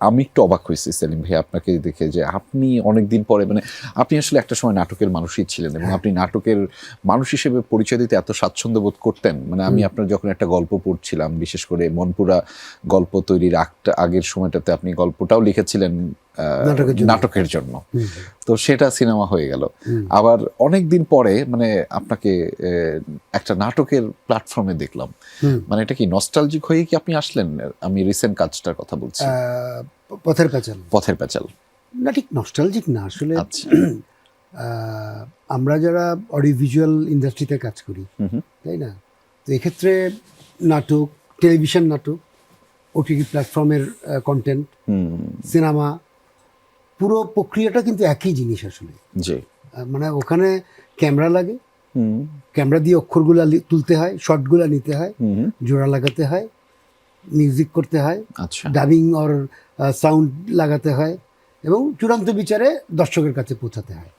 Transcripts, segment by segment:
আমি একটু অবাক হয়েছি সেলিম ভাই আপনাকে দেখে যে আপনি অনেকদিন পরে মানে আপনি আসলে একটা সময় নাটকের মানুষই ছিলেন এবং আপনি নাটকের মানুষ হিসেবে পরিচয় দিতে এত স্বাচ্ছন্দ্য বোধ করতেন। মানে আমি আপনার যখন একটা গল্প পড়ছিলাম, বিশেষ করে মনপুরা গল্প তৈরির আগের সময়টাতে আপনি গল্পটাও লিখেছিলেন নাটকের জন্য, তো সেটা সিনেমা হয়ে গেল। আবার অনেকদিন পরে মানে আপনাকে একটা নাটকের প্ল্যাটফর্মে দেখলাম, মানে এটা কি নস্টালজিক হয়ে কি আপনি আসলেন? আমি রিসেন্ট কাজটার কথা বলছি, পথের প্যাচাল। পথের প্যাচাল না, ঠিক নস্টালজিক না আসলে। আমরা যারা অডিও ভিজুয়াল ইন্ডাস্ট্রিতে কাজ করি, তাই না, তো এক্ষেত্রে নাটক, টেলিভিশন নাটক, ওটিটি প্ল্যাটফর্মের কন্টেন্ট, সিনেমা, পুরো প্রক্রিয়াটা কিন্তু একই জিনিস আসলে। মানে ওখানে ক্যামেরা লাগে, ক্যামেরা দিয়ে অক্ষরগুলা তুলতে হয়, শটগুলা নিতে হয়, জোড়া লাগাতে হয়, মিউজিক করতে হয়, ডাবিং অর সাউন্ড লাগাতে হয় এবং চূড়ান্ত বিচারে দর্শকের কাছে পৌঁছাতে হয়।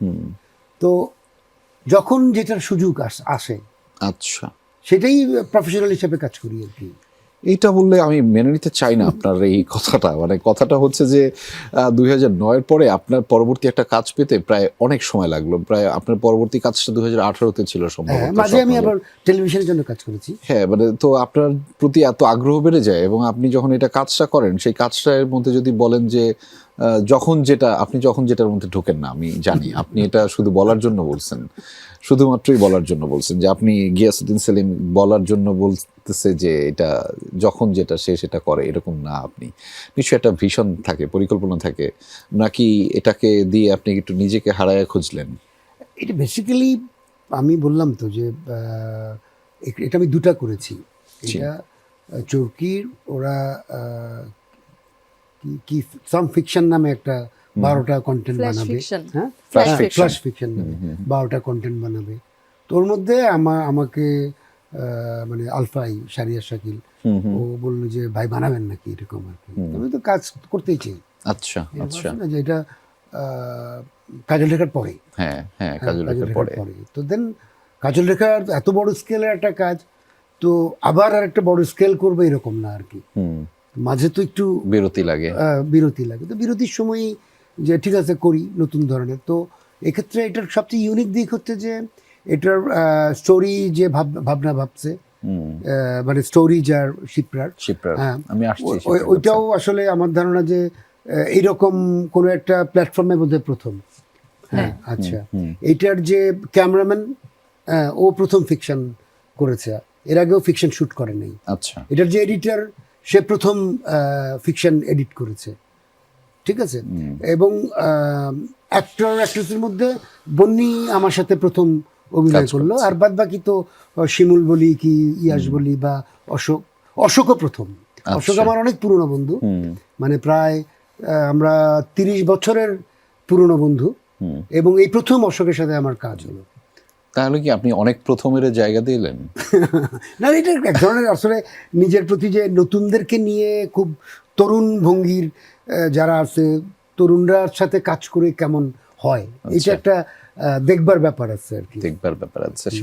তো যখন যেটার সুযোগ আসে, আচ্ছা, সেটাই প্রফেশনাল হিসেবে কাজ করি আর কি। এইটা বললে আমি মেনে নিতে চাই না আপনার এই কথাটা। মানে কথাটা হচ্ছে যে 2009-এর পরে আপনার পরবর্তী একটা কাজ পেতে প্রায় অনেক সময় লাগলো। প্রায় আপনার পরবর্তী কাজটা 2018-তে ছিল সম্ভবত। মাঝে আমি আবার টেলিভিশনের জন্য কাজ করেছি। হ্যাঁ, মানে তো আপনার প্রতি এত আগ্রহ বেড়ে যায় এবং আপনি যখন এটা কাজটা করেন, সেই কাজটার মধ্যে যদি বলেন যে আপনি যখন যেটার মধ্যে ঢোকেন না, আমি জানি আপনি এটা শুধু বলার জন্য বলছেন, শুধুমাত্রই বলার জন্য বলছেন যে আপনি গিয়াসউদ্দিন সেলিম বলার জন্য বলতেছে যে এটা যখন যেটা সে সেটা করে, এরকম না। আপনি নিশ্চয়ই একটা ভিশন থাকে, পরিকল্পনা থাকে, নাকি এটাকে দিয়ে আপনি একটু নিজেকে হারায় খুঁজলেন? এটা বেসিক্যালি আমি বললাম তো যে এটা আমি দুটা করেছি। এটা চরকির ওরা কি সাম ফিকশন নামে একটা 12টা কন্টেন্ট বানাবে, হ্যাঁ, ফ্ল্যাশ ফিকশন নামে 12টা কন্টেন্ট বানাবে। তো ওর মধ্যে আমাকে মানে আলফাই শারিয়া শাকিল ও বললো যে ভাই বানাবেন নাকি, এরকম আর কি। আমি তো কাজ করতেই চাই। আচ্ছা আচ্ছা, যে এটা কাজল রেখার পরে, হ্যাঁ হ্যাঁ, কাজল রেখার পরে। তো দেন কাজল রেখার এত বড় স্কেলের একটা কাজ, তো আবার আর একটা বড় স্কেল করবে এরকম না আর কি। মাঝে তো একটু বিরতি লাগে। তো বিরতির সময় যে ঠিক আছে করি নতুন ধরনের। তো এক্ষেত্রে এটার সবচেয়ে ইউনিক দিক হচ্ছে যে এটার স্টোরি যে ভাবনা ভাবছে, মানে স্টোরি যার শিপ্রার, হ্যাঁ, ওইটাও আসলে আমার ধারণা যে এইরকম কোনো একটা প্ল্যাটফর্মের মধ্যে প্রথম। হ্যাঁ, আচ্ছা, এইটার যে ক্যামেরাম্যান, ও প্রথম ফিকশন করেছে, এর আগেও ফিকশন শুট করে নাই। আচ্ছা, এটার যে এডিটর, সে প্রথম ফিকশন এডিট করেছে, ঠিক আছে। এবং অ্যাক্টর অ্যাক্ট্রেসের মধ্যে বন্নি আমার সাথে প্রথম অভিনয় করলো, আর বাদ বাকি তো শিমুল বলি কি ইয়াস বলি বা অশোকও প্রথম। অশোক আমার অনেক পুরনো বন্ধু, মানে প্রায় আমরা 30 বছরের পুরনো বন্ধু, এবং এই প্রথম অশোকের সাথে আমার কাজ হলো। তাহলে কি আপনি অনেক প্রথমের জায়গা দিলেন? না, এটা এক ধরনের আসলে নিজের প্রতি যে নতুনদেরকে নিয়ে খুব তরুণ ভঙ্গির যারা আছে, তরুণরার সাথে কাজ করে কেমন হয়, এটা একটা দেখবার ব্যাপার আছে আর কি। দেখবার ব্যাপার আছে।